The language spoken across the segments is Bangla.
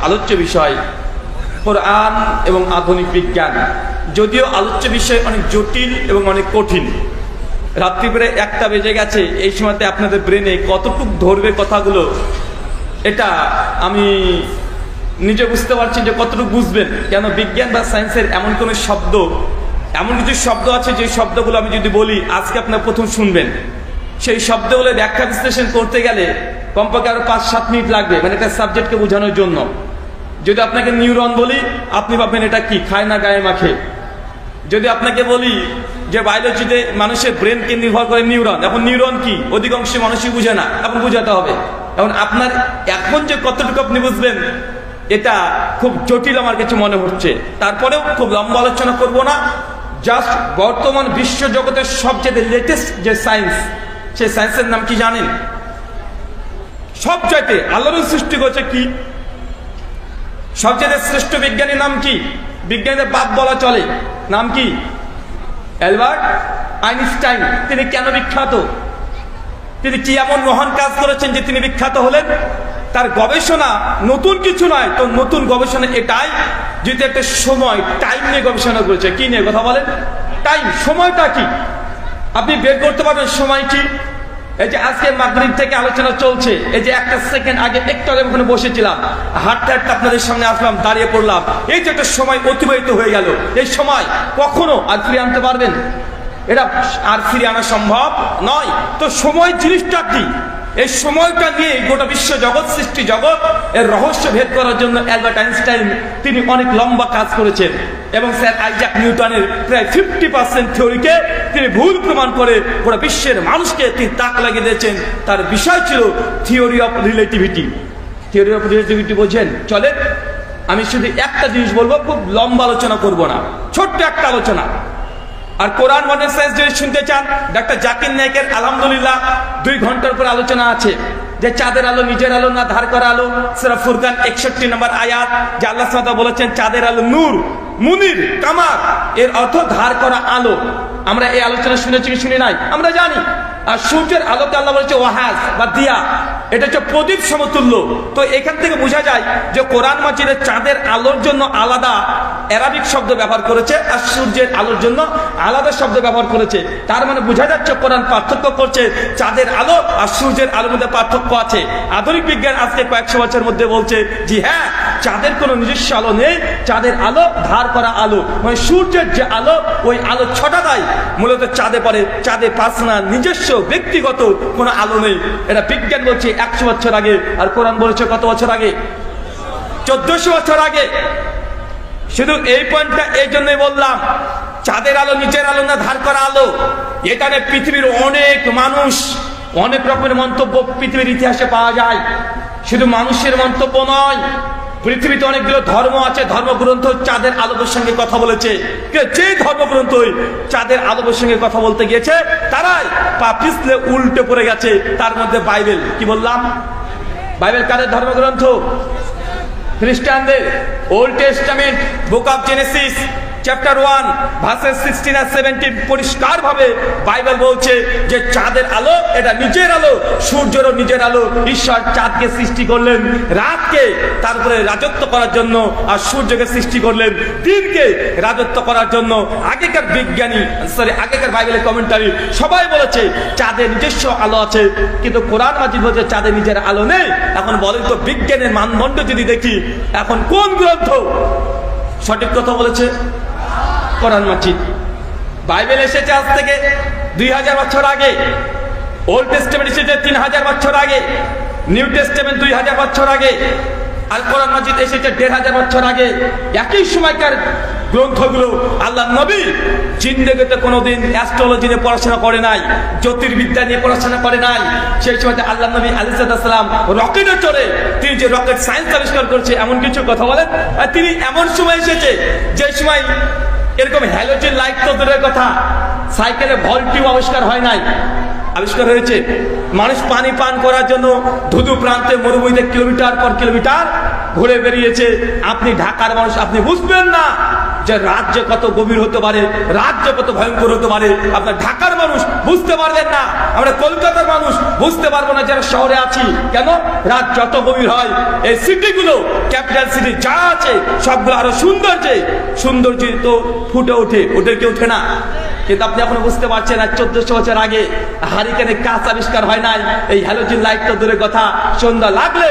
আলোচ্য বিষয় কোরআন এবং আধুনিক বিজ্ঞান। যদিও আলোচ্য বিষয় অনেক জটিল এবং অনেক কঠিন। রাত্রি বেড়ে 1টা বেজে গেছে, এই সময়তে আপনাদের ব্রেনে কতটুকু ধরবে কথাগুলো, এটা আমি নিজে বুঝতে পারছি যে কতটুকু বুঝবেন। কেন বিজ্ঞান বা সায়েন্সের এমন কোনো শব্দ, এমন কিছু শব্দ আছে যে শব্দগুলো আমি যদি বলি আজকে আপনার প্রথম শুনবেন, সেই শব্দগুলো ব্যাখ্যা বিশ্লেষণ করতে গেলে কমপক্ষে আরো 5-7 মিনিট লাগবে, মানে একটা সাবজেক্টকে বোঝানোর জন্য। যদি আপনাকে নিউরন বলি আপনি ভাববেন এটা কি, খায় না গায়ে মাখে। যদি আপনাকে বলি যে বায়োলজিতে মানুষের ব্রেনকে নির্ভর করে নিউরন, এখন নিউরন কি অধিকাংশ মানুষই বুঝে না, এখন বুঝাতে হবে। এখন আপনার এখন যে কতটুকু আপনি বুঝবেন এটা খুব জটিল আমার কাছে মনে হচ্ছে। তারপরেও খুব লম্বা আলোচনা করব না, জাস্ট বর্তমান বিশ্ব জগতের সবচেয়ে লেটেস্ট যে সায়েন্স, সেই সায়েন্সের নাম কি জানেন? সবচাইতে আল্লাহর সৃষ্টি করেছে কি, সবচেয়ে শ্রেষ্ঠ বিজ্ঞানীর নাম কি? বিজ্ঞানীদের বাপ বলা চলে, নাম কি? Albert Einstein. তিনি কেন বিখ্যাত? তিনি কি এমন মহান কাজ করেছেন যে তিনি বিখ্যাত হলেন? তার গবেষণা নতুন কিছু নয়, তো নতুন গবেষণা এটাই যেটা একটা সময়, টাইম নিয়ে গবেষণা করেছে। কি নিয়ে কথা বলেন? টাইম। সময়টা কি আপনি বের করতে পারবেন? সময় কি? এই যে আজকে মাগরিব থেকে আলোচনা চলছে, এই যে 1 সেকেন্ড আগে একটু আগে ওখানে বসেছিলাম, হাঁটতে হাঁটতে আপনাদের সামনে আসলাম, দাঁড়িয়ে পড়লাম, এই যে একটা সময় অতিবাহিত হয়ে গেল, এই সময় কখনো আর ফিরে আনতে পারবেন? এটা আর ফিরে আনা সম্ভব নয়। তো সময় জিনিসটা কি? এই সময়টা নিয়ে গোটা বিশ্ব জগৎ, সৃষ্টি জগৎ এর রহস্য ভেদ করার জন্য অ্যালবার্ট আইনস্টাইন তিনি অনেক লম্বা কাজ করেছেন এবং স্যার আইজাক নিউটনের প্রায় 50% থিওরিকে তিনি ভুল প্রমাণ করে গোটা বিশ্বের মানুষকে তিনি তাক লাগিয়ে দিয়েছেন। তার বিষয় ছিল theory of relativity. Theory of relativity বোঝেন? চলে আমি শুধু একটা জিনিস বলবো, খুব লম্বা আলোচনা করব না, ছোট্ট একটা আলোচনা। আর কোরআন মডার্ন সায়েন্স যদি শুনতে চান, ডাক্তার জাকির নায়েকের আলহামদুলিল্লাহ 2 ঘন্টার উপর আলোচনা আছে যে চাঁদের আলো নিজের আলো না ধার করা আলো। সূরা ফুরকান 61 নম্বর আয়াত, যে আল্লাহ সুবহানাহু ওয়া তাআলা বলেছেন চাঁদের আলো নূর, মুনির, কামার, এর অর্থ ধার করা আলো। আমরা এই আলোচনা শুনেছি কি শুনি নাই? আমরা জানি। আর সূর্যের আলোকে আল্লাহ বলেছে ওয়াহাজ বা দিয়া, এটা হচ্ছে প্রদীপ সমতুল্য। তো এখান থেকে বোঝা যায় যে কোরআন মাজিদে চাঁদের আলোর জন্য আলাদা অ্যারাবিক শব্দ ব্যবহার করেছে আর সূর্যের আলোর জন্য আলাদা শব্দ ব্যবহার করেছে। তার মানে বোঝা যাচ্ছে কোরআন পার্থক্য করছে, চাঁদের আলো আর সূর্যের আলোর মধ্যে পার্থক্য আছে। আধুনিক বিজ্ঞান আজকে কয়েকশো বছরের মধ্যে বলছে জি হ্যাঁ, চাঁদের কোনো নিজস্ব আলো নেই, চাঁদের আলো ধার করা আলো, মানে সূর্যের যে আলো ওই আলো ছটা দেয় মূলত চাঁদে পড়ে। চাঁদে পার্সোনাল নিজস্ব ব্যক্তিগত কোনো আলো নেই। এটা বিজ্ঞান বলছে 100 বছর আগে, আর কোরআন বলেছে কত বছর আগে? 1400 বছর আগে। শুধু এই পয়েন্টটা এই জন্যই বললাম, চাঁদের আলো নিজের আলো না ধার করা আলো। এখানে পৃথিবীর অনেক মানুষ অনেক রকমের মন্তব্য পৃথিবীর ইতিহাসে পাওয়া যায়। শুধু মানুষের মন্তব্য নয়, পৃথিবীতে অনেকগুলো ধর্ম আছে, ধর্মগ্রন্থ চাঁদের আলো প্রসঙ্গে কথা বলেছে। যে ধর্মগ্রন্থ চাঁদের আলো প্রসঙ্গে কথা বলতে গিয়েছে তারাই পা পিছলে উল্টে পড়ে গেছে। তার মধ্যে বাইবেল। কি বললাম? বাইবেল কাদের ধর্মগ্রন্থ? খ্রিস্টানদের। Old testament, book of Genesis chapter 1 versus 16 আর 17 পরিষ্কার ভাবে বাইবেল বলছে যে চাঁদের আলো এটা নিজের আলো, সূর্যেরও নিজের আলো। ঈশ্বর চাঁদকে সৃষ্টি করলেন রাতকে তারপরে রাজত্ব করার জন্য, আর সূর্যকে সৃষ্টি করলেন দিনকে রাজত্ব করার জন্য। আগেকার বিজ্ঞানী আগেকার বাইবেলের কমেন্টারি সবাই বলেছে চাঁদের নিজস্ব আলো আছে, কিন্তু কোরআন মাজিদ বলছে চাঁদের নিজের আলো নেই। এখন বলেন তো বিজ্ঞানের মানদণ্ড যদি দেখি, এখন কোন গ্রন্থ সঠিক কথা বলেছে? কোরআন মাজিদ। বাইবেল এসেছে আজ থেকে 2000 বছর আগে, ওল্ড টেস্টামেন্ট এসেছে 3000 বছর আগে, নিউ টেস্টামেন্ট 2000 বছর আগে, আর কোরআন মাজিদ এসেছে 1500 বছর আগে। একই সময়কার গ্রন্থগুলো। আল্লাহ নবী জিন্দেগিতে কোনোদিন অ্যাস্ট্রোলজি নিয়ে পড়াশোনা করে নাই, জ্যোতির্বিদ্যা নিয়ে পড়াশোনা করে নাই। সেই সময়তে আল্লাহ নবী আলাইহিস সালাম রকেটে চড়ে তিনি যে রকেট সায়েন্স আবিষ্কার করছে এমন কিছু কথা বলেন। আর তিনি এমন সময় এসেছে যে সময় এরকম হ্যালোজেন লাইট তো দূরের কথা, সাইকেলে ভল্ট টিউব আবিষ্কার হয় নাই, আবিষ্কার হয়েছে। মানুষ পানি পান করার জন্য ধুধু প্রান্তে মরুভূমিতে কিলোমিটার পর কিলোমিটার ঘুরে বেরিয়েছে। আপনি ঢাকার মানুষ, আপনি বুঝবেন না যে রাজ্য কত গভীর হতে পারে, রাজ্য কত ভয়ঙ্কর হতে পারে। আপনার ঢাকার মানুষ বুঝতে পারবেন না, আমরা কলকাতার মানুষ বুঝতে পারবো না যারা শহরে আছি। কেন? রাত যত গভীর হয় এই সিটিগুলো, ক্যাপিটাল সিটি যা আছে সবগুলো আরো সৌন্দর্য তো ফুটে ওঠে, ওদেরকে ওঠে না। কিন্তু আপনি এখনো বুঝতে পারছেন না 1400 বছর আগে হারিকেনে কাঁচ আবিষ্কার হয় নাই, এই হ্যালোজেন লাইট তো দূরের কথা, সন্ধ্যা লাগলে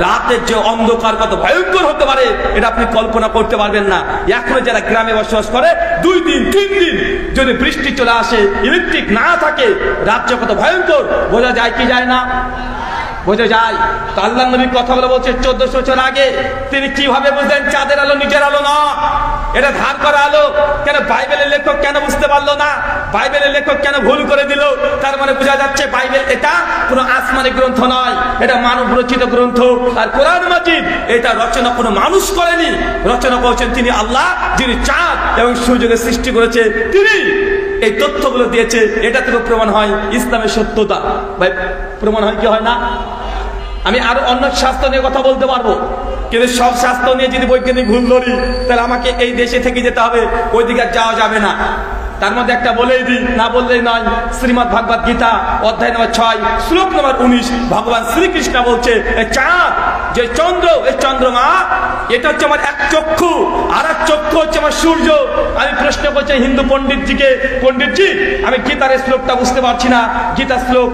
রাতের যে অন্ধকার কত ভয়ঙ্কর হতে পারে এটা আপনি কল্পনা করতে পারবেন না। এখনো যারা গ্রামে বসবাস করে 2 দিন 3 দিন যদি বৃষ্টি চলে আসে, ইলেকট্রিক না থাকে, রাত যে কত ভয়ঙ্কর বোঝা যায় কি যায় না? বোঝা যায়। তো আল্লাহ নবী কথা বলে বলছে 1400 বছর আগে তিনি কিভাবে বুঝলেন চাঁদের আলো নিজের আলো না, এটা ধার করা আলো? কেন বাইবেলের লেখক কেন বুঝতে পারলো না? বাইবেলের লেখক কেন ভুল করে দিল? তার মানে বোঝা যাচ্ছে বাইবেল এটা কোনো আসমানি গ্রন্থ নয়, এটা মানব রচিত গ্রন্থ। আর কোরআন মাজিদ এটা রচনা কোনো মানুষ করেনি, রচনা করেছেন তিনি আল্লাহ, যিনি চাঁদ এবং সূর্যকে সৃষ্টি করেছে, তিনি এই তথ্যগুলো দিয়েছে। এটা থেকে প্রমাণ হয় ইসলামের সত্যতা। ভাই প্রমাণ হয় কি হয় না? আমি আরো অন্য শাস্ত্র নিয়ে কথা বলতে পারবো, কিন্তু সব শাস্ত্র নিয়ে যদি বৈজ্ঞানিক ভুল ধরি তাহলে আমাকে এই দেশে থেকে যেতে হবে, ওইদিকে যাওয়া যাবে না। তার মধ্যে একটা বলেই দিই, না বললেই নয়। শ্রীমদ ভাগবত গীতা অধ্যায় নম্বর 6 শ্লোক নম্বর 19 ভগবান শ্রীকৃষ্ণ বলছে এই চাঁদ যে চন্দ্র, এই চন্দ্রমা এটা হচ্ছে আমার এক চক্ষু, আর এক চক্ষু হচ্ছে আমার সূর্য। আমি প্রশ্ন করছি হিন্দু পণ্ডিতজিকে, পণ্ডিতজি আমি গীতার শ্লোকটা বুঝতে পারছি না। গীতা শ্লোক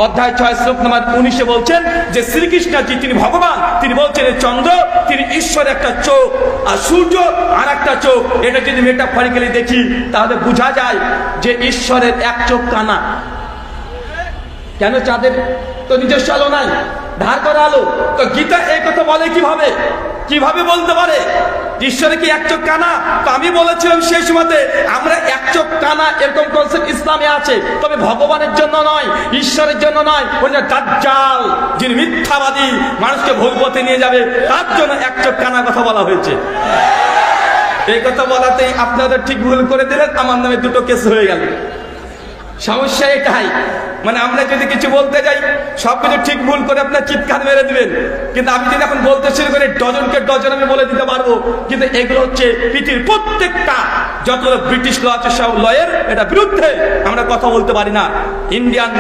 অধ্যায় 6 শ্লোক নম্বর 19 বলছেন যে শ্রীকৃষ্ণজি তিনি ভগবান, তিনি বলছেন চন্দ্র তিনি ঈশ্বরের একটা চোখ, আর সূর্য আর একটা চোখ। এটা যদি মেটাফরিক্যালি দেখি তাহলে বোঝা যায় যে ঈশ্বরের এক চোখ কানা। কেন? চাঁদের তো নিজস্ব আলো নাই, ধার করা আলো। তো গীতা এই কথা বলে কিভাবে বলতে পারে ঈশ্বরের কি এক চোখ কানা? তো আমি বলেছিলাম সেই সময়তে আমরা এক চোখ কানা এরকম কনসেপ্ট ইসলামে আছে, তবে ভগবানের জন্য নয়, ঈশ্বরের জন্য নয়। ওই যে দাজ্জাল যিনি মিথ্যাবাদী মানুষকে ভুল পথে নিয়ে যাবে, তার জন্য এক চোখ কানা কথা বলা হয়েছে। এই কথা বলাতেই আপনাদের ঠিক ভুল করে দিলেন, আমার নামে 2টো কেস হয়ে গেল। সমস্যা এটাই, মানে আমরা যদি কিছু বলতে যাই সবকিছু ঠিক ভুল করে আপনার চিৎকার মেরে দিবেন, কিন্তু আমি যদি এখন বলতে শুরু করি ডজনকে ডজন আমি বলে দিতে পারবো। কিন্তু এগুলো হচ্ছে পৃথিবীর প্রত্যেকটা যতগুলো ব্রিটিশ ল আছে সব লয়ের এটা বিরুদ্ধে আমরা কথা বলতে পারি না। ইন্ডিয়ান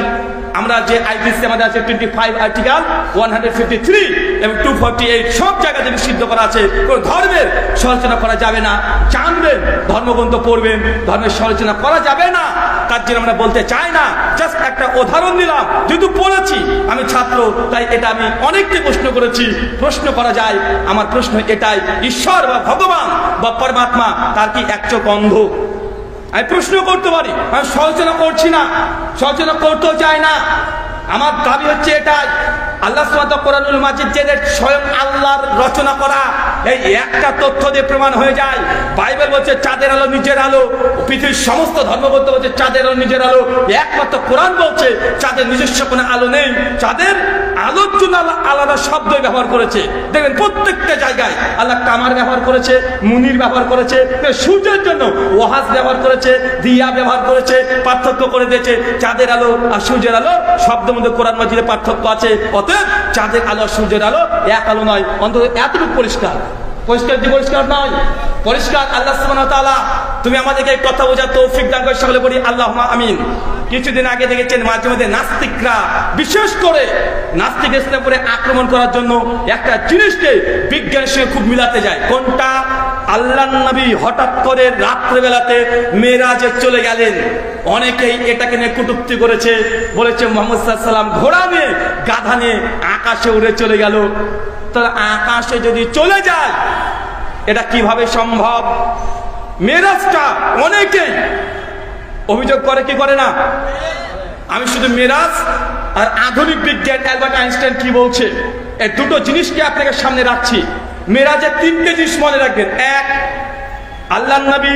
আমরা যে আইপিসি আমাদের আছে 25 আর্টিকেল 153 এবং 248 সব জায়গাতে নিষিদ্ধ করা আছে কোন ধর্মের সমালোচনা করা যাবে না। জানবেন, ধর্মগ্রন্থ পড়বেন, ধর্মের সমালোচনা করা যাবে না, তার জন্য আমরা বলতে চাই না। জাস্ট একটা উদাহরণ দিলাম, যেহেতু পড়েছি, আমি ছাত্র তাই এটা আমি অনেককে প্রশ্ন করেছি, প্রশ্ন করা যায়। আমার প্রশ্ন এটাই, ঈশ্বর বা ভগবান বা পরমাত্মা তার কি এক চোখ অন্ধ? আমি প্রশ্ন করতে পারি, আমি সমালোচনা করছি না, সমালোচনা করতেও চাই না। আমার দাবি হচ্ছে এটাই, আল্লাহ সুবহানাহু কোরআনুল মাজিদ যে স্বয়ং আল্লাহর রচনা করা, এই একটা তথ্য দিয়ে প্রমাণ হয়ে যায়। বাইবেল বলছে চাঁদের আলো নিজের আলো, পৃথিবীর সমস্ত ধর্মগ্রন্থ বলছে চাঁদের আলো নিজের আলো, একমাত্র কোরআন বলছে চাঁদের নিজস্ব কোনো আলো নেই। চাঁদের আলোর জন্য আল্লাহ আলাদা শব্দ ব্যবহার করেছে। দেখবেন প্রত্যেকটা জায়গায় আল্লাহ কামার ব্যবহার করেছে, মুনির ব্যবহার করেছে, সূর্যের জন্য ওয়াহাজ ব্যবহার করেছে, দিয়া ব্যবহার করেছে, পার্থক্য করে দিয়েছে। চাঁদের আলো আর সূর্যের আলো শব্দের মধ্যে কোরআন মাজিদে পার্থক্য আছে। অতএব চাঁদের আলো আর সূর্যের আলো এক আলো নয়, অন্তত এতটুকু পরিষ্কার। পরিষ্কার নয়, পরিষ্কার। আল্লাহ সুবহানাহু ওয়া তাআলা তুমি আমাদেরকে কথা বোঝার তৌফিক দান করে, সকলে বলি আল্লাহুম্মা আমিন। কিছুদিন আগে দেখেছেন মাঝে মধ্যে নাস্তিকরা, বিশেষ করে নাস্তিক ইসলামের উপরে আক্রমণ করার জন্য একটা জিনিসকে বিজ্ঞানের সঙ্গে খুব মিলাতে যায়। কোনটা? আল্লাহর নবী হঠাৎ করে রাত্রেবেলাতে মেরাজে চলে গেলেন। অনেকেই এটাকে নিয়ে কটূক্তি করেছে, বলেছে মুহাম্মদ সাল্লাল্লাহু আলাইহি ওয়াসাল্লাম ঘোড়া নিয়ে, গাধা নিয়ে আকাশে উড়ে চলে গেল। তাহলে আকাশে যদি চলে যায় এটা কিভাবে সম্ভব? মেরাজটা অনেকেই অভিযোগ করে, কি করে না? আমি শুধু মেরাজ আর আধুনিক বিজ্ঞান অ্যালবার্ট আইনস্টাইন কি বলছে এই দুটো জিনিসকে আপনাকে সামনে রাখছি। মেরাজের 3টে জিনিস মনে রাখবেন। এক, আল্লাহর নবী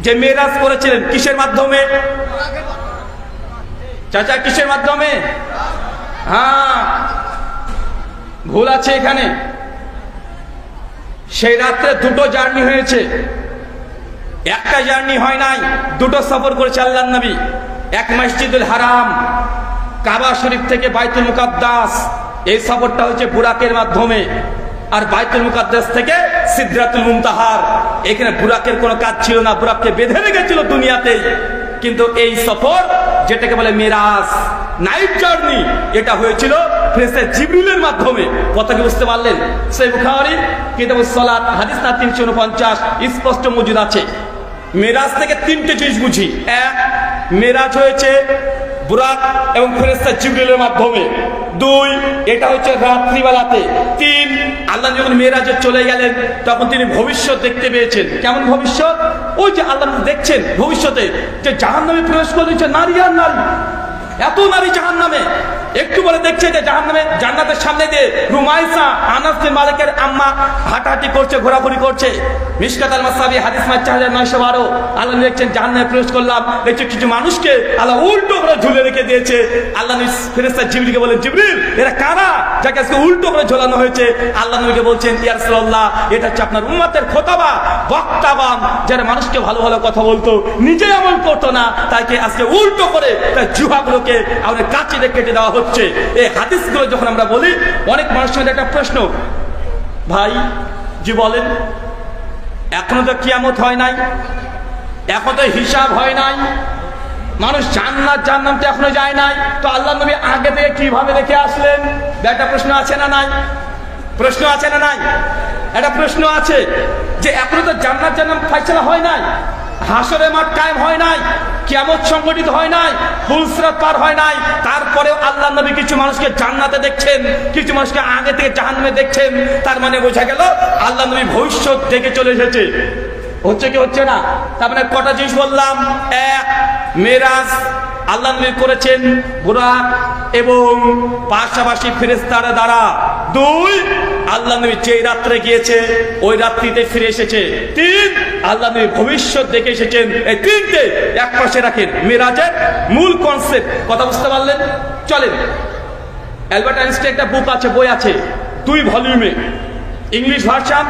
যে মেরাজ করেছিলেন কিসের মাধ্যমে? চাচা কিসের মাধ্যমে? হ্যাঁ, ভুল আছে এখানে। সেই রাত্রে 2টো জার্নি হয়েছে, একটা জার্নি হয় নাই, 2টো সফর করেছে আল্লাহর নবী। এক মসজিদুল হারাম, কাবা শরীফ থেকে বাইতুল মুকাদ্দাস, এই সফরটা হচ্ছে বুরাকের মাধ্যমে। আর বাইতুল মুকাদ্দাস থেকে সিদরাতুল মুনতাহার, এখানে বুরাকের কোনো কাজ ছিল না, বুরাককে বেঁধে রেখেছিল দুনিয়াতেই। কিন্তু এই সফর যেটাকে বলে মেরাজ, নাইট জার্নি, এটা হয়েছিল ফেরেশতা জিবরিলের মাধ্যমে। কথা কি বুঝতে পারলেন? সহিহ বুখারী কিতাবুস সালাত হাদিস না 349 স্পষ্ট মজুদ আছে। মেরাজ থেকে তিনটে জিনিস বুঝি। এক, মেরাজ হয়েছে বুরাক এবং ফেরেশতা জিবরিলের মাধ্যমে। দুই, এটা হচ্ছে রাত্রিবেলাতে। তিন, আল্লাহ যখন মেরাজে চলে গেলেন তখন তিনি ভবিষ্যৎ দেখতে পেয়েছেন। কেমন ভবিষ্যৎ? ওই যে আল্লাহ দেখছেন ভবিষ্যতে যে জাহান্নামে প্রবেশ করেছে নারী আর নারী, এত নারী জাহান্নামে। একটু বলে দেখছে যে জাহান্নামে জান্নাতের সামনে দিয়ে রুমাইসা আনাস বিন মালিকের আম্মা হাঁটাহাঁটি করছে, ঘোরাঘুরি করছে। মিশকাত আল মাসাবি হাদিস 4912 আল্লাহ দেখছেন জাহান্নামে প্রবেশ করলাম, দেখছে কিছু মানুষকে আল্লাহ উল্টো করে ঝুলে রেখে দিয়েছে। আল্লাহ ফেরেশতা জিবরিলকে বলেন, জিবরিল এরা কারা যাকে আজকে উল্টো করে ঝোলানো হয়েছে? আল্লাহ নবীকে বলছেন, ইয়া রাসূলুল্লাহ এটা হচ্ছে আপনার উম্মতের খোতাবা, বক্তাবান, যারা মানুষকে ভালো ভালো কথা বলতো, নিজে আমল করতো না, তাকে আজকে উল্টো করে তার জিহ্বাগুলোকে আমাদের কাঁচি দিয়ে কেটে দেওয়া হচ্ছে। এই হাদিসগুলো যখন আমরা বলি, অনেক মানুষের মধ্যে একটা প্রশ্ন, ভাই জি বলেন, এখনো তো কিয়ামত হয় নাই, এখন তো হিসাব হয় নাই, মানুষ জান্নাত জাহান্নাম তো এখনো যায় নাই, তো আল্লাহ নবী আগে থেকে কিভাবে দেখে আসলেন? একটা প্রশ্ন আছে না নাই? প্রশ্ন আছে না নাই? একটা প্রশ্ন আছে যে এখনো তো জান্নাত জাহান্নাম ফায়সালা হয় নাই, হাসরের মাঠ কায়েম হয় নাই, কিয়ামত সংগঠিত হয় নাই, ফুলসিরাত পার হয় নাই, তারপরেও আল্লাহ নবী কিছু মানুষকে জান্নাতে দেখছেন, কিছু মানুষকে আগে থেকে জাহান্নামে দেখছেন। তার মানে বোঝা গেল আল্লাহ নবী ভবিষ্যৎ দেখে চলে এসেছে। হচ্ছে কি হচ্ছে না? তার মানে কটা জিনিস বললাম। এক, মেরাজ আল্লাহ নবী করেছেন বুরাক এবং পাশাপাশি ফেরেশতার দ্বারা। দুই, আল্লাহ নবী যেই রাত্রে গিয়েছে ওই রাত্রিতে ফিরে এসেছে। তিন, আল্লাহ নবী ভবিষ্যৎ দেখে এসেছেন। এই তিনটে এক পাশে রাখেন মেরাজের মূল কনসেপ্ট। কথা বুঝতে পারলেন? চলেন, অ্যালবার্ট আইনস্টাইন একটা বুক আছে, বই আছে 2 ভলিউমে, ইংলিশ ভার্সন,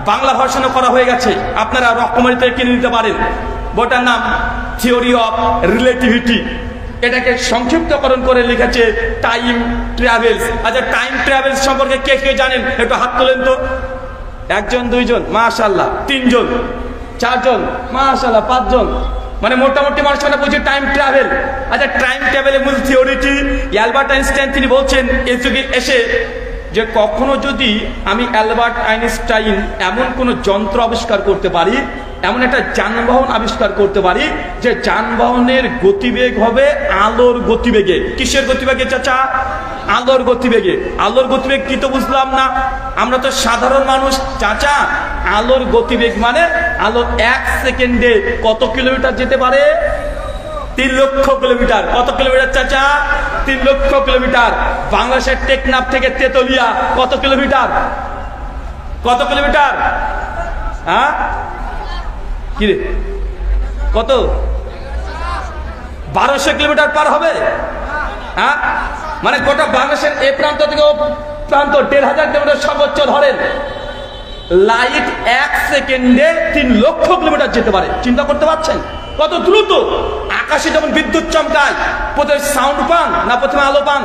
বাংলা ভার্সনও করা হয়ে গেছে, আপনারা রকমারিতে কিনে নিতে পারেন। বইটার নাম থিওরি অফ রিলেটিভিটি। এটাকে সংক্ষিপ্তকরণ করে লিখেছে টাইম ট্রাভেলস। আচ্ছা, টাইম ট্রাভেলস সম্পর্কে কে কে জানেন একটু হাত তোলেন তো। একজন, দুইজন, মাশাআল্লাহ, তিনজন, চারজন, মাশাআল্লাহ, পাঁচজন, মানে মোটামুটি মানুষ মানে বুঝি টাইম ট্রাভেল। আচ্ছা, টাইম ট্রাভেলের মূল থিওরিটি অ্যালবার্ট আইনস্টাইন তিনি বলছেন এই যুগে এসে যে কখনো যদি আমি অ্যালবার্ট আইনস্টাইন এমন কোনো যন্ত্র আবিষ্কার করতে পারি, এমন একটা যানবাহন আবিষ্কার করতে পারি যে যানবাহনের গতিবেগ হবে আলোর গতিবেগে। কিসের গতিবেগে চাচা? আলোর গতিবেগে। আলোর গতিবেগ কি তো বুঝলাম না, আমরা তো সাধারণ মানুষ চাচা। আলোর গতিবেগ মানে আলো 1 সেকেন্ডে কত কিলোমিটার যেতে পারে? 3 লক্ষ কিলোমিটার। কত কিলোমিটার চাচা? 3 লক্ষ কিলোমিটার। বাংলাদেশের টেকনাফ থেকে তেতুলিয়া কত কিলোমিটার? কত কিলোমিটার? হ্যাঁ, কি রে, কত? 1200 কিলোমিটার পার হবে। হ্যাঁ, মানে গোটা বাংলাদেশের এ প্রান্ত থেকে ও প্রান্ত 1500 কিলোমিটার সর্বোচ্চ ধরেন। লাইট 1 সেকেন্ডে 3 লক্ষ কিলোমিটার যেতে পারে। চিন্তা করতে পারছেন কত দ্রুত? আকাশে যখন বিদ্যুৎ চমকায় প্রথমে সাউন্ড পান না প্রথমে আলো পান?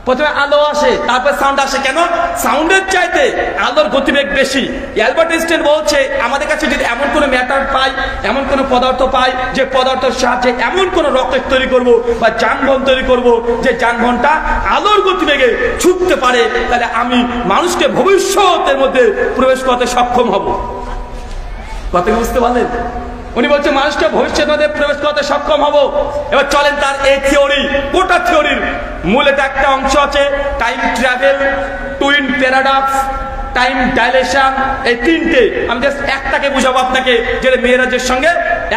প্রথমে আলো আসে, তারপর সাউন্ড আসে। কেন? সাউন্ডের চাইতে আলোর গতিবেগ বেশি। অ্যালবার্ট আইনস্টাইন বলছে আমাদের কাছে যদি এমন কোনো ম্যাটার পাই, এমন কোনো পদার্থ পাই যে পদার্থের সাহায্যে এমন কোনো রকেট তৈরি করব বা যানবাহন তৈরি করব যে যানবাহনটা আলোর গতিবেগে ছুটতে পারে, তাহলে আমি মানুষকে ভবিষ্যতের মধ্যে প্রবেশ করতে সক্ষম হব। কথা বুঝতে পারলেন? উনি বলছে মানুষকে ভবিষ্যতের মধ্যে প্রবেশ করতে সক্ষম হব। এবার চলেন তার এই থিওরি, গোটা থিওরির মূল এটা একটা অংশ আছে time travel, twin paradox, time dilation. এই তিনটে আমি জাস্ট একটাকে বুঝাবো আপনাকে, যেটা মেরাজের সঙ্গে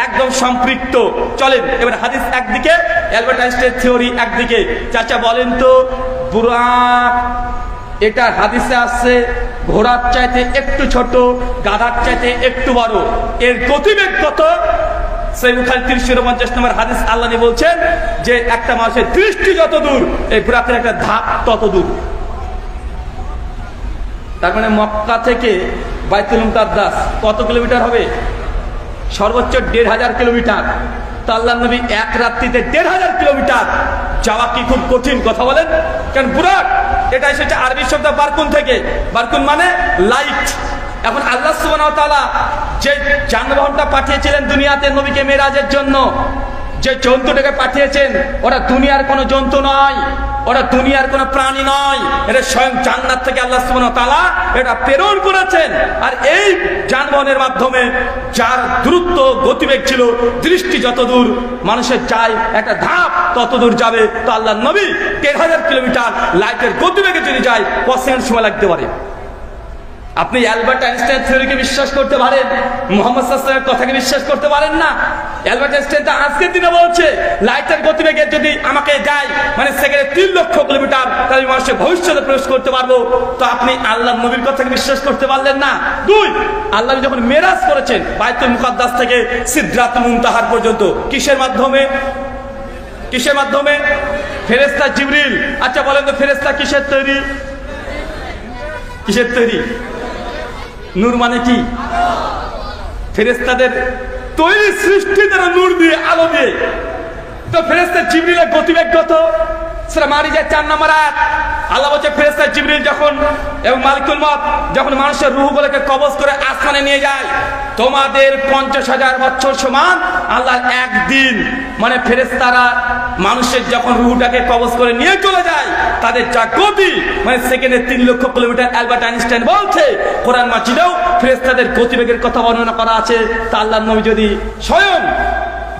একদম সম্পৃক্ত। চলেন এবার হাদিস একদিকে, অ্যালবার্ট আইনস্টাইনের থিওরি একদিকে। চাচা বলেন তো, বুরাক এটা হাদিসে আসছে ঘোড়ার চাইতে একটু ছোট, গাধার চাইতে একটু বড়, এর গতিবেগ কত? সহিহ বুখারী 350 নম্বর হাদিস আল্লাহ নবী বলছেন যে একটা মানুষের দৃষ্টি যত দূর, এই বুরাকের একটা ধাপ তত দূর। তার মানে মক্কা থেকে বাইতুল মুকাদ্দাস কত কিলোমিটার হবে? সর্বোচ্চ 1500 কিলোমিটার। তো আল্লাহ নবী এক রাত্রিতে 1500 কিলোমিটার যাওয়া কি খুব কঠিন? কথা বলেন। কারণ বুরাক এটা এসেছে আরবি শব্দ বারকুন থেকে। বারকুন মানে লাইট। এখন আল্লাহ সুবহানাহু ওয়া তাআলা যে যানবাহনটা পাঠিয়েছিলেন দুনিয়াতে নবীকে মেরাজের জন্য, যে জন্তুটাকে পাঠিয়েছেন, ওরা দুনিয়ার কোনো জন্তু নয়, ওরা দুনিয়ার কোনো প্রাণী নয়, এটা স্বয়ং জান্নাত থেকে আল্লাহ সুবহানাহু ওয়া তাআলা এটা প্রেরণ করেছেন। আর এই যানবাহনের মাধ্যমে যার দ্রুত গতিবেগ ছিল, দৃষ্টি যত দূর মানুষের যায় একটা ধাপ তত দূর যাবে, তো আল্লাহ নবী ১৩,০০০ কিলোমিটার লাইটের গতিবেগে যদি যায় ৫ সেকেন্ড সময় লাগতে পারে। আপনি অ্যালবার্ট আইনস্টাইন থিওরিকে বিশ্বাস করতে পারেন, মুহাম্মদ সাল্লাল্লাহু আলাইহি ওয়াসাল্লামের কথাকে বিশ্বাস করতে পারেন না? অ্যালবার্ট আইনস্টাইন তো আজকের দিনে বলছে লাইটের গতিবেগে যদি আমাকে যায় মানে সেকেন্ডে ৩ লক্ষ কিলোমিটার, তাহলে মানুষের ভবিষ্যতে প্রবেশ করতে পারবো। তো আপনি আল্লাহ নবীর কথাকে বিশ্বাস করতে পারলেন না। ২, আল্লাহ যখন মেরাজ করেছেন বাইতুল মুকাদ্দাস থেকে সিদরাতুল মুনতাহা পর্যন্ত, কিসের মাধ্যমে? কিসের মাধ্যমে? ফেরেশতা জিবরিল। আচ্ছা বলেন তো ফেরেশতা কিসের তৈরি? কিসের তৈরি? নূর মানে কি? ফেরেশতাদের তৈরি সৃষ্টি দ্বারা নূর দিয়ে, আলো দিয়ে। তো ফেরেশতা জিবরিলের গতিবেগ কত? সূরা মারিজের ৪ নম্বর আয়াত আল্লাহ বলছে ফেরেশতা জিবরিল যখন এবং মালিকুল মউত যখন মানুষের রূহগুলোকে কবজ করে আসমানে নিয়ে যায়, তোমাদের ৫০,০০০ বছর সমান আল্লাহ একদিন, মানে ফেরেশতারা মানুষের যখন রূহটাকে কবজ করে নিয়ে চলে যায় তাদের যা গতি, মানে সেকেন্ডে ৩ লক্ষ কিলোমিটার। অ্যালবার্ট আইনস্টাইন বলছে কোরআন মাজিদেও ফেরেশতাদের গতিবেগের কথা বর্ণনা করা আছে। তা আল্লাহ নবী যদি স্বয়ং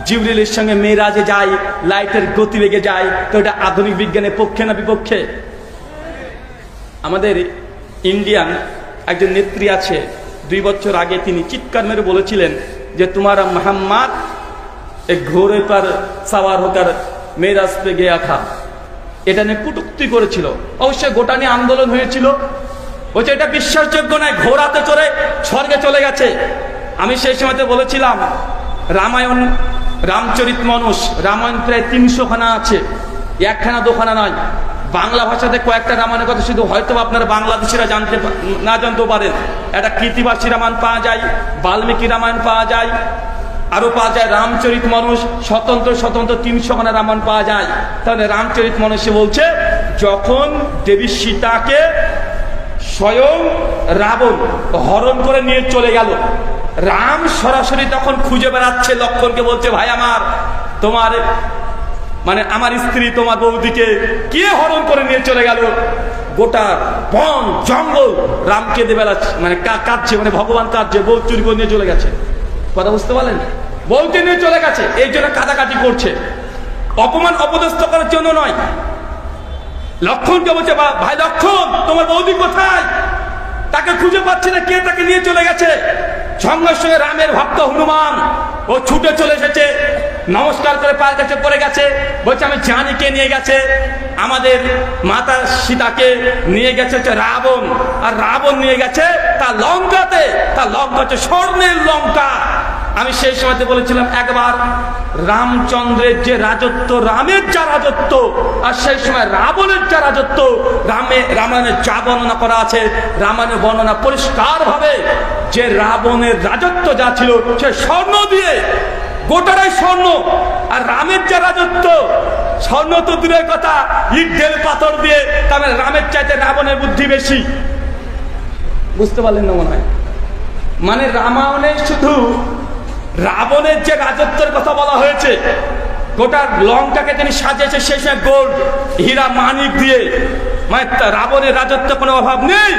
জিবরিলের সঙ্গে মেরাজে যায়, লাইটের গতিবেগে যায়, তো এটা আধুনিক বিজ্ঞানের পক্ষে না বিপক্ষে? আমাদের ইন্ডিয়ান একজন নেত্রী আছে, 2 বছর আগে তিনি চিৎকার মেরে বলেছিলেন যে তোমারা মোহাম্মদ এক ঘোড়ে পর সওয়ার হোকর মেরাজ পে গয়া থা। এটা নিয়ে কটূক্তি করেছিল। অবশ্যই গোটা নিয়ে আন্দোলন হয়েছিল। বলছে এটা বিশ্বাসযোগ্য নয়, ঘোড়াতে চড়ে স্বর্গে চলে গেছে। আমি সেই সময়তে বলেছিলাম রামায়ণ, রামচরিত মানুষ, রামায়ণ প্রায় ৩০০ খানা আছে, একখানা দুখানা নয়। বাংলা ভাষাতে কয়েকটা রামায়ণের কথা শুধু হয়তো আপনারা বাংলাদেশিরা না জানতেও পারেন। একটা কৃতিবাসী রামায়ণ পাওয়া যায়, বাল্মীকি রামায়ণ পাওয়া যায়, আরো পাওয়া যায় রামচরিত মানুষ, স্বতন্ত্র স্বতন্ত্র ৩০০ খানা রামায়ণ পাওয়া যায়। তাহলে রামচরিত মানুষে বলছে যখন দেবী সীতাকে স্বয়ং রাবণ হরণ করে নিয়ে চলে গেল, রাম সরাসরি তখন খুঁজে বেড়াচ্ছে লক্ষ্মণকে, বলছে ভাই আমার, তোমার মানে আমার স্ত্রী তোমার বৌদিকে কে হরণ করে নিয়ে চলে গেল? গোটা বন জঙ্গল রামকে দিয়ে বেড়াচ্ছে, মানে কাঁদছে, মানে ভগবান কাঁদছে, বউ চুরি করে নিয়ে চলে গেছে। কথা বুঝতে পারলেন? বউকে নিয়ে চলে গেছে, এই জন্য কাটাকাটি করছে, অপমান অপদস্থ করার জন্য নয়। লক্ষ্মণকে বলছে ভাই লক্ষ্মণ তোমার বৌদি কোথায়? তাকে খুঁজে পাচ্ছে না, কে তাকে নিয়ে চলে গেছে। সঙ্গে সঙ্গে রামের ভক্ত হনুমান ও ছুটে চলে এসেছে, নমস্কার করে পায়ের কাছে পড়ে গেছে, বলছে আমি জানি কে নিয়ে গেছে। আমাদের মাতা সীতাকে নিয়ে গেছে হচ্ছে রাবণ, আর রাবণ নিয়ে গেছে তার লঙ্কাতে, তার লঙ্কা হচ্ছে স্বর্ণের লঙ্কা। আমি সেই সময়তে বলেছিলাম একবার রামচন্দ্রের যে রাজত্ব, রামের যা রাজত্ব, আর সেই সময় রাবণের যা রাজত্ব, রামায়ণের যা বর্ণনা করা আছে, রামায়ণের বর্ণনা পরিষ্কার ভাবে যে রাবণের রাজত্ব যা ছিল সে স্বর্ণ দিয়ে, গোটাটাই স্বর্ণ। আর রামের যা রাজত্ব, স্বর্ণ তো দূরের কথা, ইট ঢেল পাথর দিয়ে, তাহলে রামের চাইতে রাবণের বুদ্ধি বেশি। বুঝতে পারলেন না মনে হয়? মানে রামায়ণে শুধু রাবণের যে রাজত্বের কথা বলা হয়েছে, গোটা লঙ্কাকে তিনি সাজিয়েছে সেই সময় গোল্ড হীরা মানিক দিয়ে, মানে রাবণের রাজত্বে কোনো অভাব নেই।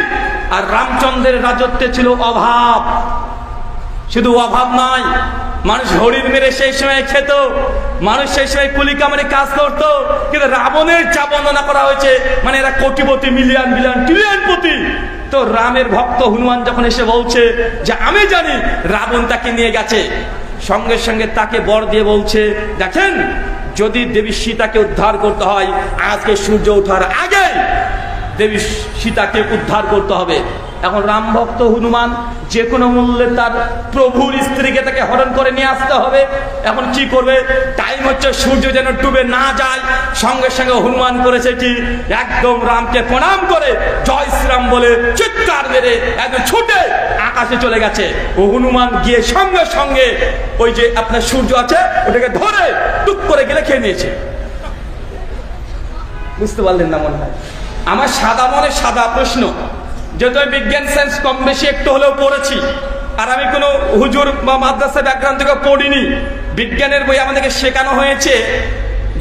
আর রামচন্দ্রের রাজত্বে ছিল অভাব, শুধু অভাব নয়, মানুষ হরিণ মেরে সেই সময় খেত, মানুষ সেই সময় কুলি কামারে কাজ করতো। কিন্তু রাবণের যা বর্ণনা করা হয়েছে, মানে এরা কোটিপতি, মিলিয়ন বিলিয়ন ট্রিলিয়ন পতি। তো রামের ভক্ত হনুমান যখন এসে বলছে যে আমি জানি রাবণ তাকে নিয়ে গেছে, সঙ্গে সঙ্গে তাকে বর দিয়ে বলছে দেখেন যদি দেবী সীতাকে উদ্ধার করতে হয় আজকে সূর্য ওঠার আগে দেবী সীতাকে উদ্ধার করতে হবে। এখন রাম ভক্ত হনুমান যে কোনো মূল্যে তার প্রভুর স্ত্রীকে তাকে হরণ করে নিয়ে আসতে হবে। এখন কি করবে? টাইম হচ্ছে সূর্য যেন ডুবে না যায়। সঙ্গে সঙ্গে হনুমান করেছে কি, একদম রামকে প্রণাম করে জয় শ্রীরাম বলে চিৎকার মেরে একদম ছুটে আকাশে চলে গেছে। ও হনুমান গিয়ে সঙ্গে সঙ্গে ওই যে আপনার সূর্য আছে ওটাকে ধরে টুক করে গেলে খেয়ে নিয়েছে। বুঝতে পারলেন না মনে হয়? আমার সাদা মনে সাদা প্রশ্ন, যেহেতু বিজ্ঞান সায়েন্স কম বেশি একটু হলেও পড়েছি, আর আমি কোনো হুজুর বা মাদ্রাসা ব্যাকগ্রাউন্ড থেকে পড়িনি, বিজ্ঞানের বই আমাদেরকে শেখানো হয়েছে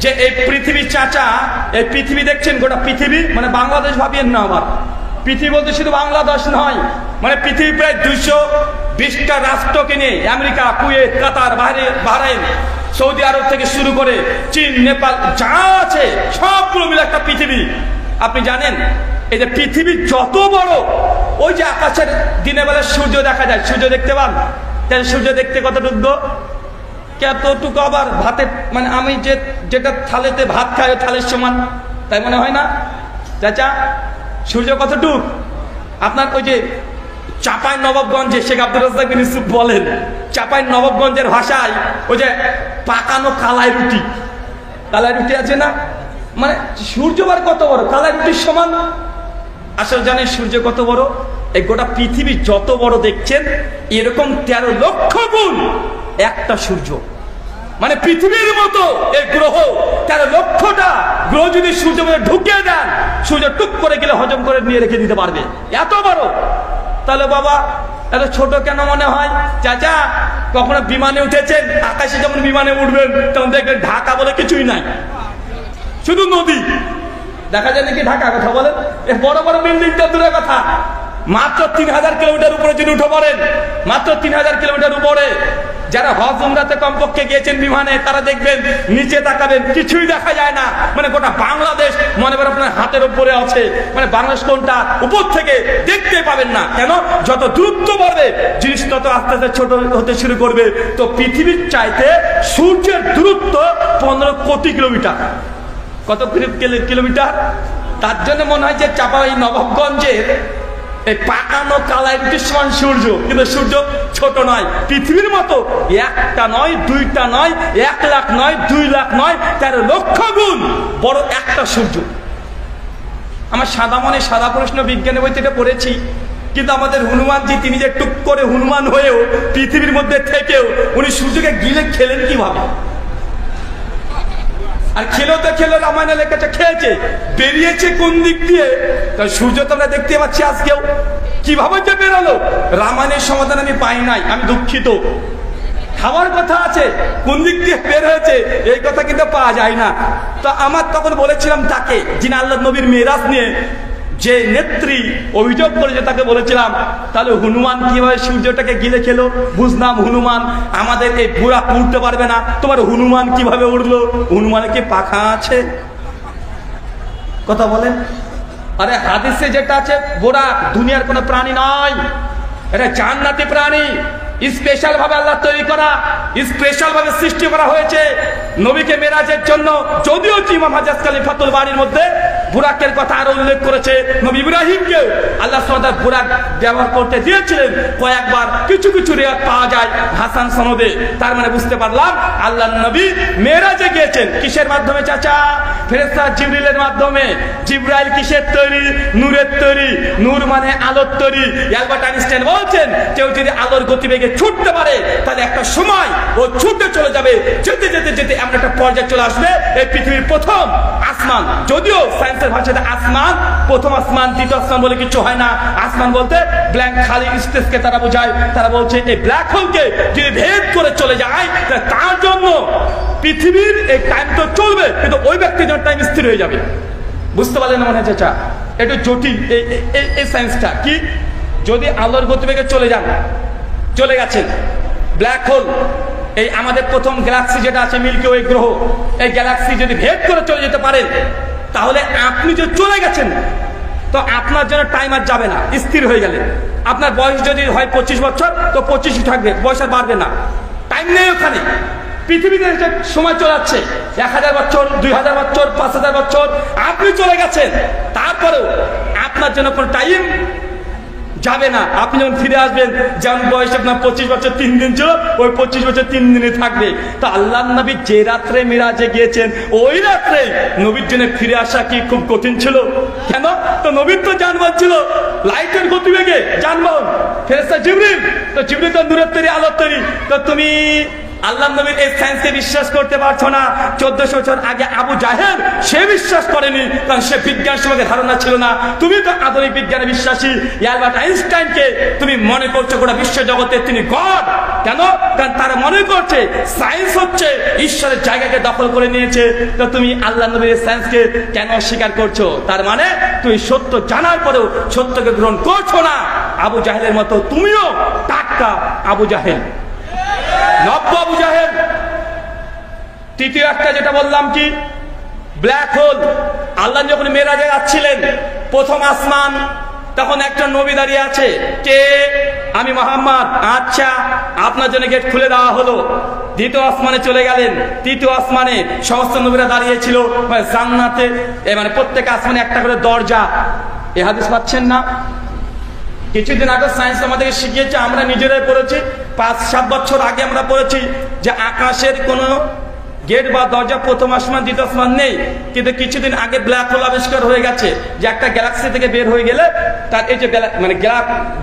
যে এই পৃথিবী চাচা, এই পৃথিবী দেখছেন গোটা পৃথিবী, মানে বাংলাদেশ ভাবিয়েন না আবার, পৃথিবী বলতে শুধু বাংলাদেশ নয়, মানে পৃথিবী প্রায় 220টা রাষ্ট্রকে নিয়ে, আমেরিকা, কুয়েত, কাতার, বাহরাইন, সৌদি আরব থেকে শুরু করে চীন, নেপাল যা আছে সবগুলো মিলে একটা পৃথিবী। আপনি জানেন এই যে পৃথিবী যত বড়, ওই যে আকাশের দিনের বেলা সূর্য দেখা যায়, সূর্য দেখতে পান, তাহলে সূর্য দেখতে কতটুকু, কতটুকু আবার ভাতের, মানে আমি যেটা থালেতে ভাত খাই ওই থালের সমান, তাই মনে হয় না চাচা? সূর্য কতটুকু? আপনার ওই যে চাঁপাই নবাবগঞ্জে শেখ আব্দুর রাজ্জাক বিন ইউসুফ বলেন, চাঁপাই নবাবগঞ্জের ভাষায় ওই যে পাকানো কালাই রুটি, কালাই রুটি আছে না, মানে সূর্য বার কত বড়, কালাই রুটির সমান। আসলে জানেন সূর্য কত বড়? এই গোটা পৃথিবী যত বড় দেখছেন এরকম 13 লক্ষ গুণ একটা সূর্য। মানে পৃথিবীর মতো এই গ্রহ 13 লক্ষটা গ্রহ যদি সূর্য মধ্যে ঢুকিয়ে দেন, সূর্য টুক করে গেলে হজম করে নিয়ে রেখে দিতে পারবে, এত বড়। তাহলে বাবা এত ছোট কেন মনে হয়? চাচা কখনো বিমানে উঠেছেন? আকাশে যখন বিমানে উঠবেন তখন দেখবেন ঢাকা বলে কিছুই নাই, শুধু নদী দেখা যায় নাকি? ঢাকা কথা বলেন, এ বড় বড় বিল্ডিংটা দূরের কথা, মাত্র 3000 কিলোমিটার উপরে যদি উঠে পড়েন, মাত্র 3000 কিলোমিটার উপরে। যারা হজ উমরাতে কমপক্ষে গিয়েছেন বিমানে, তারা দেখবেন নিচে তাকাবেন কিছুই দেখা যায় না, মানে গোটা বাংলাদেশ মনে করেন আপনার হাতের উপরে আছে, মানে বাংলাদেশ কোনটা উপর থেকে দেখতে পাবেন না। কেন? যত দূরত্ব বাড়বে জিনিস তত আস্তে আস্তে ছোট হতে শুরু করবে। তো পৃথিবীর চাইতে সূর্যের দূরত্ব 15 কোটি কিলোমিটার। কত কিলোমিটার? তার জন্য মনে হয় যে চাঁপাই নবাবগঞ্জের এই পাকানো কালাই রুটির সমান সূর্য, কিন্তু সূর্য ছোট নয়, পৃথিবীর মতো একটা নয়, দুইটা নয়, 1 লাখ নয়, 2 লাখ নয়, 13 লক্ষ গুণ বড় একটা সূর্য। আমার সাদা মনে সাদা প্রশ্ন বিজ্ঞানের বইতে এটা পড়েছি, কিন্তু আমাদের হনুমানজি তিনি যে টুক করে হনুমান হয়েও পৃথিবীর মধ্যে থেকেও উনি সূর্যকে গিলে খেলেন কিভাবে? আর খেলো তো খেলো, রামায়ণে লেখাটা খেয়েছে, বেরিয়েছে কোন দিক দিয়ে? সূর্য তো আমরা দেখতে পাচ্ছি আজকেও, কিভাবে যে বেরোলো রামায়ণের সমাধান আমি পাই নাই, আমি দুঃখিত। খাওয়ার কথা আছে, কোন দিক দিয়ে বের হয়েছে এই কথা কিন্তু পাওয়া যায় না। তো আমার তখন বলেছিলাম তাকে, যিনি আল্লাহ নবীর মেরাজ নিয়ে যে নেত্রী অভিযোগ করেছে, তাকে বলেছিলাম তাহলে হনুমান কিভাবে সূর্যটাকে গিলে খেলো? বুঝলাম হনুমান আমাদের এই বুড়া উঠতে পারবে না, তোমার হনুমান কিভাবে উঠলো? হনুমানের কি পাখা আছে? কথা বলেন। আরে হাদিসে যেটা আছে, বুড়া দুনিয়ার কোনো প্রাণী নয়, এটা জান্নাতি প্রাণী, স্পেশাল ভাবে আল্লাহ তৈরি করা, স্পেশাল ভাবে সৃষ্টি করা হয়েছে নবীকে মেরাজের জন্য। যদিও ইমাম হাজাজ খলিফাতুল বাড়ির মধ্যে বুরাকের কথা আরো উল্লেখ করেছে, নবী ইব্রাহিমকে আল্লাহ সুবহানাহু ওয়া তাআলা বুরাক ব্যবহার করতে দিয়েছিলেন কয়েকবার, কিছু কিছু রিওয়ায়াত পাওয়া যায় হাসান সনদে। তার মানে বুঝতে পারলাম আল্লাহর নবী মেরাজে গিয়েছেন কিসের মাধ্যমে চাচা? ফেরেশতা জিবরিলের মাধ্যমে। জিবরাইল কিসের তৈরি? নূরের তৈরি। নূর মানে আলোর তৈরি। অ্যালবার্ট আইনস্টাইন বলছেন কেউ যদি আলোর গতিবেগে ছুটতে পারে তাহলে একটা সময় ও ছুটে চলে যাবে, যেতে যেতে যেতে এমন একটা পর্যায়ে চলে আসবে এই পৃথিবীর প্রথম আসমান। যদিও সায়েন্সের ভাষাতে আসমান, প্রথম আসমান দ্বিতীয় আসমান বলে কিছু হয় না। আসমান বলতে ব্ল্যাঙ্ক খালি স্পেসকে তারা বোঝায়। তারা বলছে এই ব্ল্যাক হোলকে যদি ভেদ করে চলে যায় তার জন্য পৃথিবীর এই টাইম তো চলবে, কিন্তু ওই ব্যক্তির জন্য টাইম স্থির হয়ে যাবে। বুঝতে পারলেন না মনে হয় চাচা? একটু জটিল এই সায়েন্সটা। কি যদি আলোর গতিবেগে চলে গেছেন ব্ল্যাক হোল, এই আমাদের প্রথম গ্যালাক্সি যেটা আছে মিল্কি ওয়ে গ্রহ, এই গ্যালাক্সি যদি ভেদ করে চলে যেতে পারেন তাহলে আপনি যে চলে গেছেন তো আপনার জন্য টাইম আর যাবে না, স্থির হয়ে গেলে। আপনার বয়স যদি হয় 25 বছর তো 25ই থাকবে, বয়স আর বাড়বে না, টাইম নেই ওখানে। পৃথিবীতে সময় চলাচ্ছে 1000 বছর, 2000 বছর, 5000 বছর, আপনি চলে গেছেন, তারপরেও আপনার জন্য কোনো টাইম যাবে না। আপনি যখন ফিরে আসবেন, যেমন বয়স আপনার 25 বছর 3 দিন ছিল, ওই 25 বছর 3 দিনে থাকবে। তো আল্লাহর নবী যে রাত্রে মিরাজে গিয়েছেন ওই রাত্রে নবীর জন্য ফিরে আসা কি খুব কঠিন ছিল? কেন? তো নবীর তো যানবাহন ছিল, লাইটের গতিবেগে যানবাহন, ফেরেশতা জিবরিল, তো জিবরিল তো নূরের তৈরি, আলোর তৈরি। তো তুমি আল্লাহ নবীর এই সায়েন্সকে বিশ্বাস করতে পারছো না। 1400 বছর আগে আবু জাহেল সে বিশ্বাস করেনি, কারণ সে বিজ্ঞান সম্পর্কে ধারণা ছিল না। তুমি তো আধুনিক বিজ্ঞানে বিশ্বাসী। অ্যালবার্ট আইনস্টাইনকে তুমি মনে করছো গোটা বিশ্ব জগতে তিনি গড। কেন? কারণ তারা মনে করছে সায়েন্স হচ্ছে ঈশ্বরের জায়গাকে দখল করে নিয়েছে। তো তুমি আল্লাহ নবীর সায়েন্সকে কেন অস্বীকার করছো? তার মানে তুমি সত্য জানার পরেও সত্যকে গ্রহণ করছো না। আবু জাহেলের মতো তুমিও টাটকা আবু জাহেল, নব্য আবু জাহেল। তৃতীয় একটা যেটা বললাম কি, ব্ল্যাক হোল। আল্লাহ যখন মেরাজে যাচ্ছিলেন প্রথম আসমান, তখন একটা নবী দাঁড়িয়ে আছে। কে? আমি মুহাম্মদ। আচ্ছা, আপনার জন্য গেট খুলে দেওয়া হলো। দ্বিতীয় আসমানে চলে গেলেন। তৃতীয় আসমানে সমস্ত নবীরা দাঁড়িয়েছিল জান্নাতে, মানে প্রত্যেক আসমানে একটা করে দরজা। এ হাদিস পাচ্ছেন না? কিছুদিন আগে সায়েন্স আমাদেরকে শিখিয়েছে, আমরা নিজেরাই পড়েছি, 5-7 বছর আগে আমরা পড়েছি যে আকাশের কোনো গেট বা দরজা প্রথম আসমান দ্বিতীয় আসমান নেই। কিন্তু কিছুদিন আগে ব্ল্যাক হোল আবিষ্কার হয়ে গেছে, যে একটা গ্যালাক্সি থেকে বের হয়ে গেলে তার এই যে মানে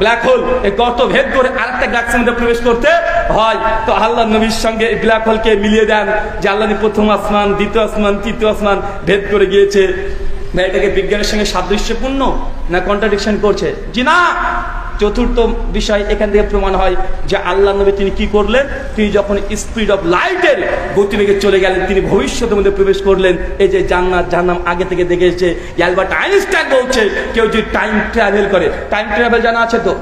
ব্ল্যাক হোল এই গর্ত ভেদ করে আরেকটা গ্যালাক্সির মধ্যে প্রবেশ করতে হয়। তো আল্লাহ নবীর সঙ্গে এই ব্ল্যাক হোলকে মিলিয়ে দেন যে আল্লাহ প্রথম আসমান, দ্বিতীয় আসমান, তৃতীয় আসমান ভেদ করে গিয়েছে। না এটাকে বিজ্ঞানের সঙ্গে সাদৃশ্যপূর্ণ না কন্ট্রাডিকশন করছে? জি না। চতুর্থ বিষয় এখান থেকে প্রমাণ হয় যে আল্লাহ নবী তিনি কি করলেন, তিনি যখন স্পিড অফ লাইটের গতিবেগে চলে গেলেন, তিনি ভবিষ্যতের মধ্যে প্রবেশ করলেন। এই যে জান্নাত জাহান্নাম আগে থেকে দেখে এসেছে। অ্যালবার্ট আইনস্টাইন বলছে কেউ যদি টাইম ট্রাভেল করে, টাইম ট্রাভেল জানা আছে তো?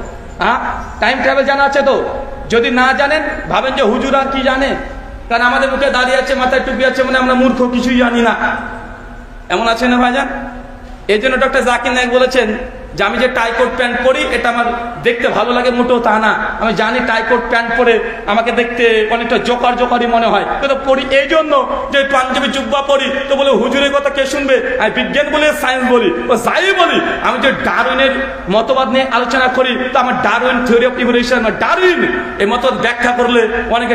হ্যাঁ, টাইম ট্রাভেল জানা আছে তো? যদি না জানেন ভাবেন যে হুজুর আর কি জানে, কারণ আমাদের মুখে দাঁড়িয়ে আছে, মাথায় টুপি আছে, মানে আমরা মূর্খ, কিছুই জানি না। এমন আছে না ভাইজান? এই জন্য ডক্টর জাকির নায়েক বলেছেন যে আমি যে টাইকোট প্যান্ট পরি এটা আমার দেখতে ভালো লাগে, মোটেও তা না। আমি জানি টাইকোট প্যান্ট পরে আমাকে দেখতে অনেকটা জোকারই মনে হয়, কিন্তু পরি এই জন্য যে পাঞ্জাবি জুব্বা পরি। তো বলে হুজুরের কথা কে শুনবে? আমি বিজ্ঞান বলি, সায়েন্স বলি, ও যাই বলি, আমি যে ডারউইনের মতবাদ নিয়ে আলোচনা করি, তো আমার Darwin theory of evolution, Darwin এই মতবাদ ব্যাখ্যা করলে অনেকে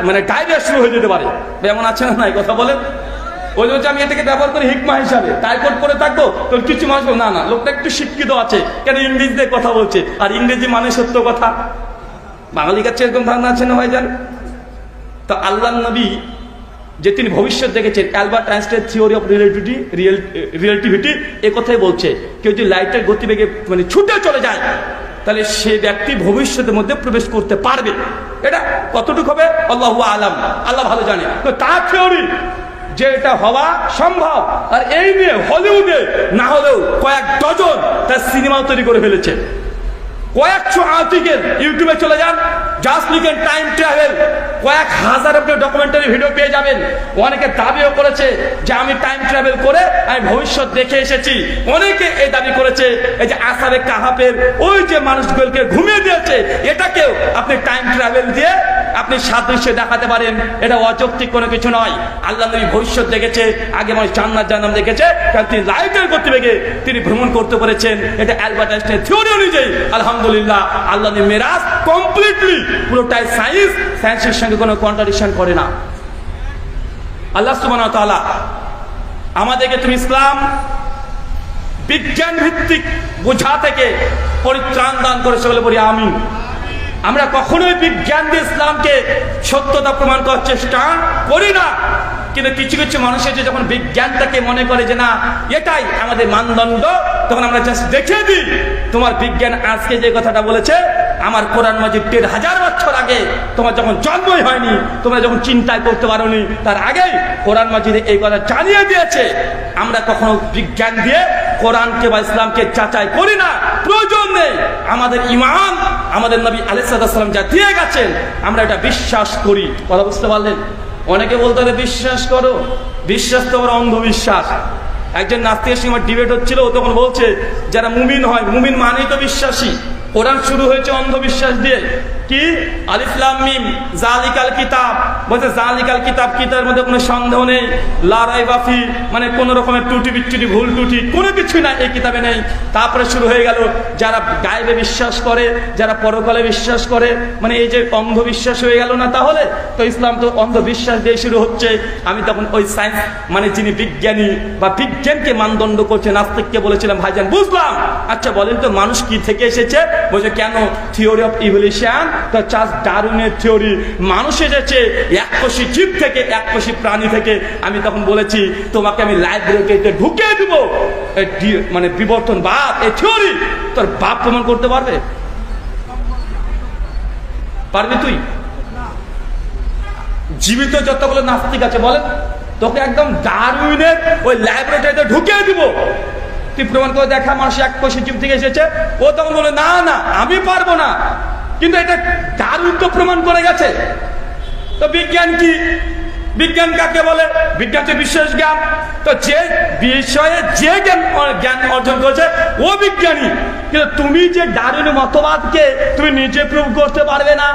মানে ডায়রিয়া শুরু হয়ে যেতে পারে। এমন আছে না? এই কথা বলেন। ওই জন্য আমি এটাকে ব্যবহার করি হিকমা হিসাবে। টাইকোট করে থাকবো তো কিছু মানুষ না না লোকটা একটু শিক্ষিত আছে, কেন ইংরেজিতে কথা বলছে, আর ইংরেজি মানে সত্য কথা। বাঙালির কাছে এরকম ধারণা আছে না ভাইজান? তো আল্লাহ নবী যে তিনি ভবিষ্যৎ দেখেছেন, Albert Einstein theory of relativity এ কথাই বলছে, কেউ যদি লাইটের গতিবেগে মানে ছুটে চলে যায় তাহলে সে ব্যক্তি ভবিষ্যতের মধ্যে প্রবেশ করতে পারবে। এটা কতটুকু হবে আল্লাহু আলাম, আল্লাহ ভালো জানে। তো তার থিওরি যে এটা হওয়া সম্ভব, আর এই নিয়ে হলিউডে না হলেও কয়েক ডজন তার সিনেমাও তৈরি করে ফেলেছে। কয়েকশো আর্টিকেল ইউটিউবে চলে যান, জাস্ট লিখেন টাইম ট্রাভেল, কয়েক হাজার আপনি ডকুমেন্টারি ভিডিও পেয়ে যাবেন। অনেকে দাবিও করেছে যে আমি টাইম ট্রাভেল করে আমি ভবিষ্যৎ দেখে এসেছি। অনেকে এই দাবি করেছে এই যে আসাবে কাহাফের ওই যে মানুষগুলোকে ঘুমিয়ে দিয়েছে, এটাকেও আপনি টাইম ট্রাভেল দিয়ে আপনি সাদৃশ্য দেখাতে পারেন। এটা অযৌক্তিক কোনো কিছু নয়। আল্লাহ নবী ভবিষ্যৎ দেখেছে, আগে মানুষ জান্নাত জাহান্নাম দেখেছে, কারণ তিনি লাইটের গতিবেগে তিনি ভ্রমণ করতে পেরেছেন। এটা অ্যালবার্ট আইনস্টাইন থিওরি অনুযায়ী আলহামদুলিল্লাহ আল্লাহ নবী মেরাজ কমপ্লিটলি পুরোটাই সায়েন্সের সঙ্গে কোনো কন্ট্রাডিকশন করে না। আল্লাহ সুবহানাহু ওয়া তাআলা আমাদেরকে তুমি ইসলাম বিজ্ঞান ভিত্তিক বোঝা থেকে পরিত্রাণ দান করেছে বলে বলি আমিন। আমরা কখনোই বিজ্ঞান দিয়ে ইসলামকে সত্যতা প্রমাণ করার চেষ্টা করি না, কিন্তু কিছু কিছু মানুষ আছে যখন বিজ্ঞানটাকে মনে করে যে না এটাই আমাদের মানদণ্ড, তখন আমরা জাস্ট দেখে দিই তোমার বিজ্ঞান আজকে যে কথাটা বলেছে আমার কোরআন মাজিদ ১৩,০০০ বছর আগে তোমার যখন জন্মই হয়নি, তোমরা যখন চিন্তায় করতে পারোনি, তার আগেই কোরআন মাজিদে এই কথা জানিয়ে দিয়েছে। আমরা কখনো বিজ্ঞান দিয়ে কোরআনকে বা ইসলামকে যাচাই করি না, প্রয়োজন নেই। আমাদের ঈমান আমাদের নবী আলাইহিস সালাম যা দিয়ে গেছেন আমরা এটা বিশ্বাস করি। কথা বুঝতে পারলেন? অনেকে বলতে হবে বিশ্বাস করো, বিশ্বাস তো আমার অন্ধবিশ্বাস। একজন নাস্তিকের সঙ্গে আমার ডিবেট হচ্ছিল, ও তখন বলছে যারা মুমিন হয়, মুমিন মানেই তো বিশ্বাসী। কোরআন শুরু হয়েছে অন্ধবিশ্বাস দিয়ে। কি আলিফ লাম মিম জালিকাল কিতাব, বলছে জালিকাল কিতাব, কিতাবের মধ্যে কোনো সন্দেহ নেই, লা রাইবা ফি, মানে কোন রকমের ত্রুটি বিচ্যুতি ভুল ত্রুটি কোনো কিছু নাই এই কিতাবে নেই। তারপরে শুরু হয়ে গেল যারা গায়েবে বিশ্বাস করে, যারা পরকালে বিশ্বাস করে, মানে এই যে অন্ধবিশ্বাস হয়ে গেল না? তাহলে তো ইসলাম তো অন্ধবিশ্বাস দিয়ে শুরু হচ্ছে। আমি তখন ওই সায়েন্স মানে যিনি বিজ্ঞানী বা বিজ্ঞানকে মানদণ্ড করছে নাস্তিককে বলেছিলাম ভাইজান বুঝলাম, আচ্ছা বলেন তো মানুষ কি থেকে এসেছে? বলছে কেন থিওরি অফ ইভলিউশন তো চার্লস ডারউইনের থিওরি, মানুষ এসেছে এককোষী জীব থেকে, এককোষী প্রাণী থেকে। আমি তখন বলেছি তোমাকে আমি লাইব্রেরিতে ঢুকিয়ে দিব মানে বিবর্তনবাদ এই থিওরি, তোর বাপ প্রমাণ করতে পারবে? পারবি তুই? জীবিত যতগুলো নাস্তিক আছে বলে তোকে একদম ডারউইনের ওই লাইব্রেরিতে ঢুকিয়ে দিব, তুই প্রমাণ করে দেখা মানুষ এককোষী জীব থেকে এসেছে। ও তখন বলে না না আমি পারবো না, কিন্তু এটা ডারউইন তো প্রমাণ করে গেছে। তো বিজ্ঞান কি? বিজ্ঞান কাকে বলে? বিজ্ঞান হচ্ছে বিশেষ জ্ঞান। তো যে বিষয়ে যে জ্ঞান অর্জন করেছে ও বিজ্ঞানী। কিন্তু তুমি যে ডারউইনের মতবাদকে তুমি নিজে প্রুভ করতে পারবে না।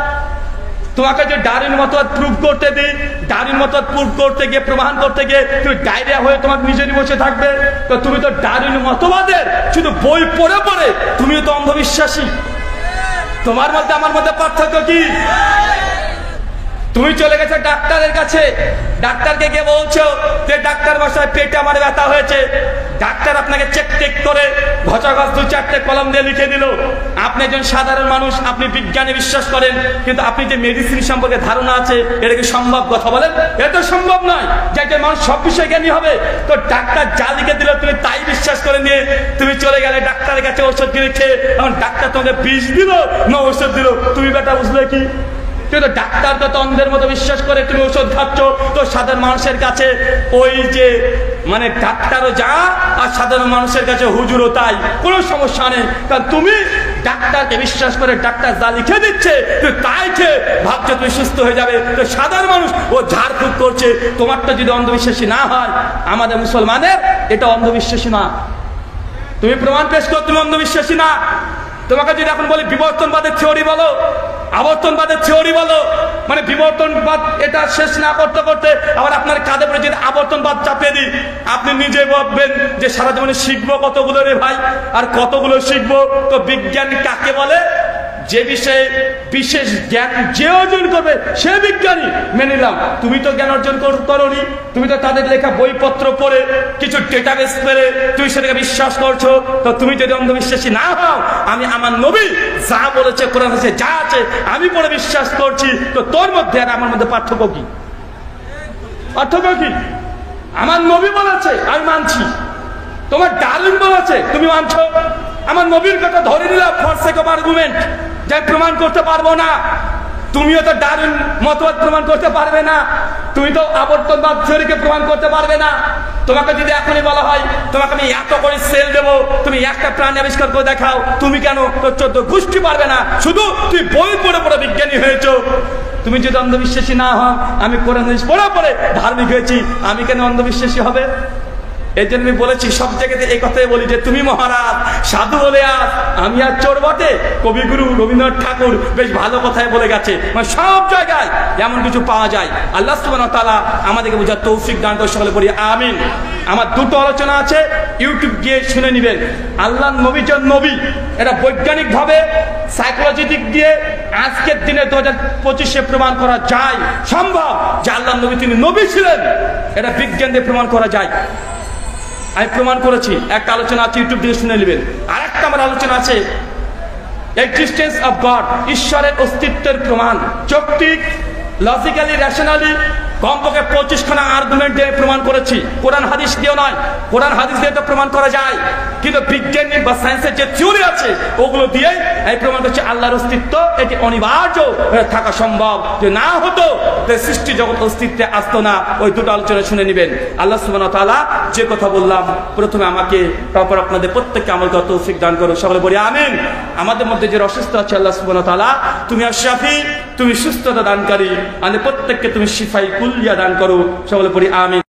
তোমাকে যে ডারউইন মতবাদ প্রুভ করতে দিই, ডারউইন মতবাদ প্রুভ করতে গিয়ে, প্রমাণ করতে গিয়ে তুমি ডায়রিয়া হয়ে তোমাকে নিজেরই বসে থাকবে। তো তুমি তো ডারউইন মতবাদের শুধু বই পড়ে পড়ে তুমিও তো অন্ধবিশ্বাসী। তোমার মধ্যে আমার মধ্যে পার্থক্য কি? তুমি চলে গেছো ডাক্তারের কাছে, ডাক্তারকে গিয়ে বলছো যে ডাক্তার মশাই পেটে আমার ব্যথা হয়েছে। ডাক্তার আপনাকে চেক টেক করে ঘচাঘচ 2-4টে কলম দিয়ে লিখে দিল। আপনি একজন সাধারণ মানুষ, আপনি বিজ্ঞানে বিশ্বাস করেন, কিন্তু আপনি যে মেডিসিন সম্পর্কে ধারণা আছে এটা কি সম্ভব? কথা বলেন, এটা সম্ভব নয় যে একজন মানুষ সব বিষয়ে জ্ঞানী হবে। তো ডাক্তার যা লিখে দিল তুমি তাই বিশ্বাস করে নিয়ে তুমি চলে গেলে ডাক্তারের কাছে ওষুধ কিনে খেয়ে, এখন ডাক্তার তোমাকে বিষ দিল না ওষুধ দিল, তুমি বেটা বুঝলে কি? কিন্তু ডাক্তার তো অন্ধের মতো বিশ্বাস করে তুমি ওষুধ খাচ্ছ। তো সাধারণ মানুষের কাছে ওই যে মানে ডাক্তারও যা আর সাধারণ মানুষের কাছে হুজুরও তাই, কোনো সমস্যা নেই। কারণ তুমি ডাক্তারকে বিশ্বাস করে ডাক্তার যা লিখে দিচ্ছে তুমি তাই খেয়ে ভাবছো তুমি সুস্থ হয়ে যাবে। তো সাধারণ মানুষ ও ঝাড়ফুঁক করছে। তোমারটা যদি অন্ধবিশ্বাসী না হয়, আমাদের মুসলমানের এটা অন্ধবিশ্বাসী না। তুমি প্রমাণ পেশ করো তুমি অন্ধবিশ্বাসী না। তোমাকে যদি এখন বলি বিবর্তনবাদের থিওরি বলো, আবর্তনবাদের থিওরি বলো, মানে বিবর্তনবাদ এটা শেষ না করতে করতে আবার আপনার কাঁধে পড়ে যদি আবর্তনবাদ চাপিয়ে দিই, আপনি নিজে ভাববেন যে সারা জীবনে শিখবো কতগুলো রে ভাই, আর কতগুলো শিখবো। তো বিজ্ঞান কাকে বলে? যে বিষয়ে বিশেষ জ্ঞান যে অর্জন করবে সে বিজ্ঞানী। মেনে নিলাম তুমি তো জ্ঞান অর্জন করোনি, তুমি তো তাদের লেখা বইপত্র পড়ে কিছু ডেটাবেস পেরে তুমি সেটাকে বিশ্বাস করছো। তো তুমি যদি অন্ধবিশ্বাসী না হও, আমি আমার নবী যা বলেছে কোরআন আছে যা আছে আমি পড়ে বিশ্বাস করছি, তো তোর মধ্যে আর আমার মধ্যে পার্থক্য কি? পার্থক্য কি? আমার নবী বলেছে আমি মানছি, তোমার ডারউইন বলেছে তুমি মানছো। আমার নবীর কথা ধরে নিলাম ফর সেক অফ আর্গুমেন্ট, যা প্রমাণ করতে পারবো না। তুমিও তো ডারউইন মতবাদ প্রমাণ করতে পারবে না, তুমি তো আবর্তনবাদ থিওরিকে প্রমাণ করতে পারবে না। তোমাকে যদি এখনই বলা হয় তোমাকে আমি এত করে সেল দেবো, তুমি একটা প্রাণী আবিষ্কার করে দেখাও, তুমি কেন তোর 14 গোষ্ঠী পারবে না? শুধু তুই বই পড়ে পড়ে বিজ্ঞানী হয়েছো। তুমি যদি অন্ধবিশ্বাসী না হও, আমি কোরআন হাদিস পড়ে পড়ে ধার্মিক হয়েছি, আমি কেন অন্ধবিশ্বাসী হবে? এই জন্য আমি বলেছি সব জায়গাতে এই কথাই বলি যে তুমি মহারাজ সাধু বলে আস, আমি আর চোর বটে। কবিগুরু রবীন্দ্রনাথ ঠাকুর বেশ ভালো কথাই বলে গেছে, মানে সব জায়গায় এমন কিছু পাওয়া যায়। আল্লাহ সুবহানাহু ওয়া তাআলা আমাদেরকে বোঝার তৌফিক দান করে, সকলে পড়ি আমিন। আমার দুটো আলোচনা আছে, ইউটিউব গিয়ে শুনে নেবেন। আল্লাহ নবী জন নবী, এটা বৈজ্ঞানিক ভাবে সাইকোলজি দিক দিয়ে আজকের দিনে 2025-এ প্রমাণ করা যায়, সম্ভব যে আল্লাহ নবী তিনি নবী ছিলেন, এটা বিজ্ঞান দিয়ে প্রমাণ করা যায়। আমি প্রমাণ করেছি, একটা আলোচনা আছে ইউটিউব দিয়ে শুনে নেবেন। আর একটা আমার আলোচনা আছে এক্সিস্টেন্স অফ গড, ঈশ্বরের অস্তিত্বের প্রমাণ, যৌক্তিক, লজিক্যালি, রেশনালি কমপক্ষে 25খানা আর্গুমেন্ট দিয়ে প্রমাণ করেছি। কোরআন হাদিস দিয়েও নয়, কোরআন হাদিস দিয়ে তো প্রমাণ করা যায়, কিন্তু বিজ্ঞানী বা সায়েন্সের যে থিওরি আছে ওগুলো দিয়ে এই প্রমাণ করছে আল্লাহর অস্তিত্ব এটি অনিবার্য থাকা সম্ভব। যে না হতো সৃষ্টি জগৎ অস্তিত্বে আসতো না। ওই দুটো আলোচনা শুনে নেবেন। আল্লাহ সুবহানাহু ওয়া তাআলা যে কথা বললাম প্রথমে আমাকে, তারপর আপনাদের প্রত্যেককে আমল করার তৌফিক দান করো, সকলে বলি আমিন। আমাদের মধ্যে যে অসুস্থ আছে আল্লাহ সুবহানাহু ওয়া তাআলা তুমি আশ-শাফি, তুমি সুস্থতা দানকারী, আমাদের প্রত্যেককে তুমি শিফাই কুল্লিয়া দান করো, সকলে পড়ি আমিন।